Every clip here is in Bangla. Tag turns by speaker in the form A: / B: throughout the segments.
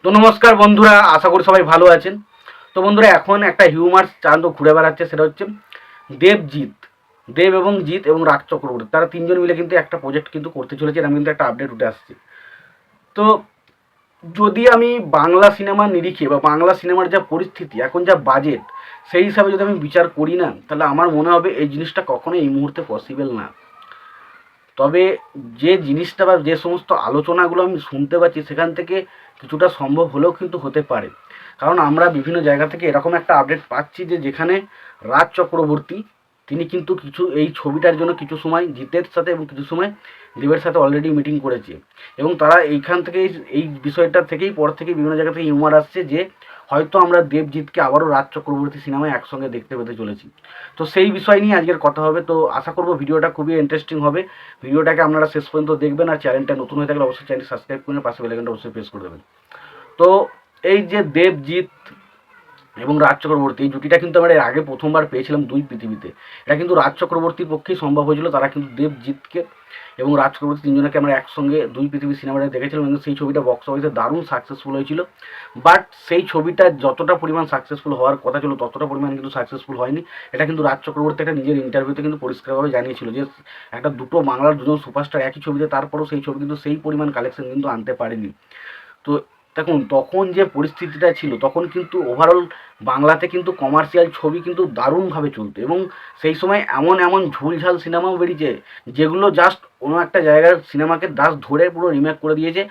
A: তো নমস্কার বন্ধুরা, আশা করি সবাই ভালো আছেন। তো বন্ধুরা, এখন একটা হিউমার চান্দ ঘুরে বেড়াচ্ছে, সেটা হচ্ছে দেব এবং জিৎ এবং রাজ চক্রবর্তী, তারা তিনজন মিলে কিন্তু একটা প্রজেক্ট কিন্তু করতে চলেছে। এরকম কিন্তু একটা আপডেট উঠে আসছে। তো যদি আমি বাংলা সিনেমার নিরিখে বা বাংলা সিনেমার যা পরিস্থিতি, এখন যা বাজেট, সেই হিসাবে যদি আমি বিচার করি না, তাহলে আমার মনে হবে এই জিনিসটা কখনোই এই মুহূর্তে পসিবল না। তবে যে জিনিসটা বা যে সমস্ত আলোচনাগুলো আমি শুনতে পাচ্ছি, সেখান থেকে কিছুটা সম্ভব হলেও কিন্তু হতে পারে। কারণ আমরা বিভিন্ন জায়গা থেকে এরকম একটা আপডেট পাচ্ছি যে যেখানে রাজ চক্রবর্তী তিনি কিন্তু এই ছবিটার জন্য কিছু সময় জিতের সাথে এবং কিছু সময় দেবের সাথে অলরেডি মিটিং করেছে, এবং তারা এইখান থেকে এই বিষয়টা থেকেই পর থেকে বিভিন্ন জায়গা থেকে হিউমার আসছে যে হয়তো আমরা দেবজিৎকে আবারও রাজ চক্রবর্তী সিনেমায় একসঙ্গে দেখতে পেতে চলেছি। তো সেই বিষয় নিয়ে আজকের কথা হবে। তো আশা করব ভিডিওটা খুবই ইন্টারেস্টিং হবে। ভিডিওটাকে আপনারা শেষ পর্যন্ত দেখবেন, আর চ্যানেলটা নতুন হয়ে থাকলে অবশ্যই চ্যানেলটি সাবস্ক্রাইব করে পাশে বেল আইকনটা অবশ্যই প্রেস করে দেবেন। তো এই যে দেবজিৎ এবং রাজ চক্রবর্তী, এই জুটিটা কিন্তু আমরা এর আগে প্রথমবার পেয়েছিলাম দুই পৃথিবীতে। এটা কিন্তু রাজ চক্রবর্তীর পক্ষেই সম্ভব হয়েছিল। তারা কিন্তু দেবজিৎকে এবং রাজ চক্রবর্তী তিনজনকে আমরা একসঙ্গে দুই পৃথিবী সিনেমাটা দেখেছিলাম, এবং সেই ছবিটা বক্স অফিসে দারুণ সাকসেসফুল হয়েছিল। বাট সেই ছবিটা যতটা পরিমাণ সাকসেসফুল হওয়ার কথা ছিল, ততটা পরিমাণ কিন্তু সাকসেসফুল হয়নি। এটা কিন্তু রাজ চক্রবর্তী একটা নিজের ইন্টারভিউতে কিন্তু পরিষ্কারভাবে জানিয়েছিল যে একটা বাংলার দুজন সুপারস্টার একই ছবিতে, তারপরেও সেই ছবি কিন্তু সেই পরিমাণ কালেকশন কিন্তু আনতে পারেনি। তো দেখুন, তখন যে পরিস্থিতিটা ছিল, তখন কিন্তু ওভারঅল বাংলাতে কিন্তু কমার্শিয়াল ছবি কিন্তু দারুণভাবে চলতো, এবং সেই সময় এমন এমন ঝুলঝাল সিনেমাও বেরিয়েছে যেগুলো জাস্ট কোনো একটা জায়গার সিনেমাকে জাস্ট ধরে পুরো রিমেক করে দিয়েছে।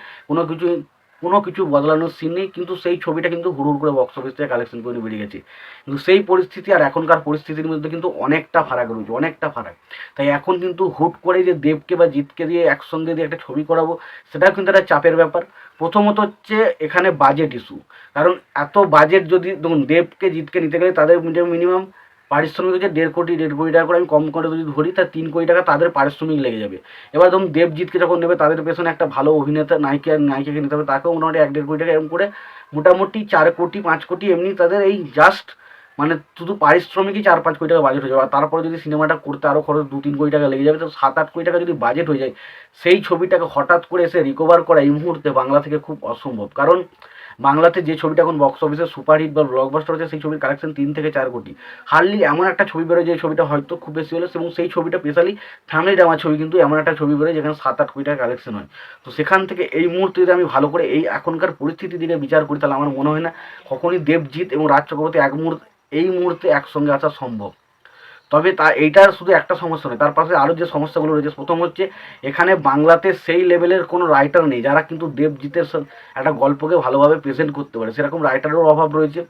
A: কোনো কিছু বদলানোর সিন নেই, কিন্তু সেই ছবিটা কিন্তু হুড় করে বক্স অফিস থেকে কালেকশন করে বেরিয়ে গেছে। কিন্তু সেই পরিস্থিতি আর এখনকার পরিস্থিতির মধ্যে কিন্তু অনেকটা ফারাক রয়েছে, অনেকটা ফারাক। তাই এখন কিন্তু হুট করে যে দেবকে বা জিতকে দিয়ে একসঙ্গে দিয়ে একটা ছবি করাবো, সেটাও কিন্তু একটা চাপের ব্যাপার। প্রথমত হচ্ছে এখানে বাজেট ইস্যু। কারণ এত বাজেট, যদি দেখুন দেবকে জিতকে নিতে গেলে তাদের মিনিমাম পারিশ্রমিক হচ্ছে 1.5 কোটি টাকা করে, আমি কম করে যদি ধরি, তার 3 কোটি টাকা তাদের পারিশ্রমিক লেগে যাবে। এবার ধরুন দেবজিৎকে যখন নেবে, তাদের পেছনে একটা ভালো অভিনেতা নায়িকাকে নিতে হবে, তাকেও মোটামুটি 1-1.5 কোটি টাকা এরকম করে মোটামুটি 4 কোটি 5 কোটি এমনি তাদের এই জাস্ট মানে শুধু পারিশ্রমিকই 4-5 কোটি টাকা বাজেট হয়ে যাবে। আর তারপরে যদি সিনেমাটা করতে আরও খরচ 2-3 কোটি টাকা লেগে যাবে, তো 7-8 কোটি টাকা যদি বাজেট হয়ে যায়, সেই ছবিটাকে হঠাৎ করে এসে রিকভার করা এই মুহূর্তে বাংলা থেকে খুব অসম্ভব। কারণ বাংলাতে যে ছবিটা এখন বক্স অফিসে সুপারহিট বা ব্লকবাস্টার হচ্ছে, সেই ছবির কালেকশন 3 থেকে 4 কোটি। হার্ডলি এমন একটা ছবি বেরোয় যে ছবিটা হয়তো খুব বেশি হলে, এবং সেই ছবিটা স্পেশালি ফ্যামিলি ড্রামা ছবি, কিন্তু এমন একটা ছবি বেরোয় যেখানে 7-8 কোটি টাকা কালেকশন হয়। তো সেখান থেকে এই মুহূর্তে যদি আমি ভালো করে এই এখনকার পরিস্থিতির দিকে বিচার করি, তাহলে আমার মনে হয় না কখনই দেবজিৎ এবং রাজ চক্রবর্তী এই মুহূর্তে একসঙ্গে আসা সম্ভব। তবে এইটার শুধু একটা সমস্যা নয়, তার পাশে আরও যে সমস্যাগুলো রয়েছে। প্রথম হচ্ছে এখানে বাংলাতে সেই লেভেলের কোনো রাইটার নেই যারা কিন্তু দেবজিতের একটা গল্পকে ভালোভাবে প্রেজেন্ট করতে পারে, সেরকম রাইটারেরও অভাব রয়েছে।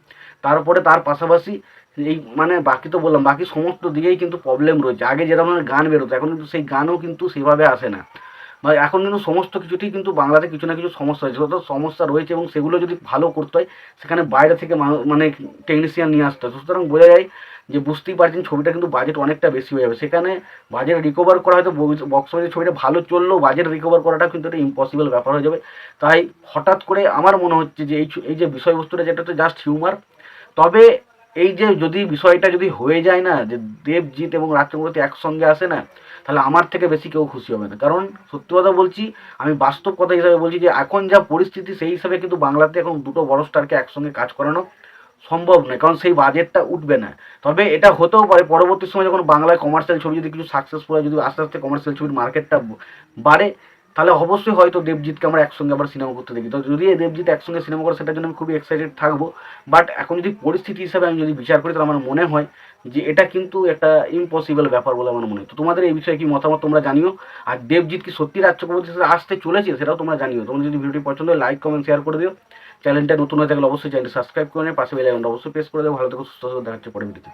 A: তারপরে তার পাশাপাশি এই মানে বাকি তো বললাম, বাকি সমস্ত দিকেই কিন্তু প্রবলেম রয়েছে। আগে যেরকম গান বেরোতো, এখন কিন্তু সেই গানও কিন্তু সেভাবে আসে না। বা এখন কিন্তু সমস্ত কিছুতেই কিন্তু বাংলাতে কিছু না কিছু সমস্যা রয়েছে, যত সমস্যা রয়েছে, এবং সেগুলো যদি ভালো করতে হয়, সেখানে বাইরে থেকে মানে টেকনিশিয়ান নিয়ে আসতে হয়। সুতরাং বোঝা যায় যে বুঝতেই পারছেন ছবিটা কিন্তু বাজেট অনেকটা বেশি হয়ে যাবে। সেখানে বাজেট রিকভার করা, হয়তো বক্স অফিসে ছবিটা ভালো চললেও বাজেট রিকভার করাটা কিন্তু একটা ইম্পসিবল ব্যাপার হয়ে যাবে। তাই হঠাৎ করে আমার মনে হচ্ছে যে এই যে বিষয়বস্তুটা, যেটা তো জাস্ট হিউমার। তবে এই যে যদি বিষয়টা যদি হয়ে যায় না, যে দেবজিৎ এবং রাজ চক্রবর্তী একসঙ্গে আসে না, তাহলে আমার থেকে বেশি কেউ খুশি হবে না। কারণ সত্যি কথা বলছি, আমি বাস্তব কথা হিসাবে বলছি, যে এখন যা পরিস্থিতি, সেই হিসাবে কিন্তু বাংলাতে এখন দুটো বড় স্টারকে একসঙ্গে কাজ করানো সম্ভব নয়, কারণ সেই বাজেটটা উঠবে না। তবে এটা হতেও পারে পরবর্তী সময়, যখন বাংলায় কমার্শিয়াল ছবি যদি কিছু সাকসেসফুল হয়, যদি আস্তে আস্তে কমার্শিয়াল ছবির মার্কেটটা বাড়ে, তাহলে অবশ্যই হয়তো দেবজিৎকে আমরা একসঙ্গে আবার সিনেমা করতে দেখি। তো যদি এই দেবজিৎ একসঙ্গে সিনেমা করে, সেটার জন্য আমি খুবই এক্সাইটেড থাকবো। বাট এখন যদি পরিস্থিতি হিসাবে আমি যদি বিচার করি, তাহলে আমার মনে হয় যে এটা কিন্তু একটা ইম্পসিবল ব্যাপার বলে আমার মনে হয়। তো তোমাদের এই বিষয়ে কি মতামত তোমরা জানিও। আর দেবজিৎ কি সত্যি রাজ চক্রবর্তীর সাথে আসতে চলেছে, সেটাও তোমরা জানিও। তোমরা যদি ভিডিওটি পছন্দ হয়, লাইক কমেন্ট শেয়ার করে দিও। চ্যানেলটা নতুন হয়ে থাকলে অবশ্যই চ্যানেলটি সাবস্ক্রাইব করে নিয়ে পাশে বেল আইকনটা অবশ্যই প্রেস করে দেবো। ভালো থেকো, সুস্থ থেকো, দেখা হচ্ছে পরের ভিডিওতে।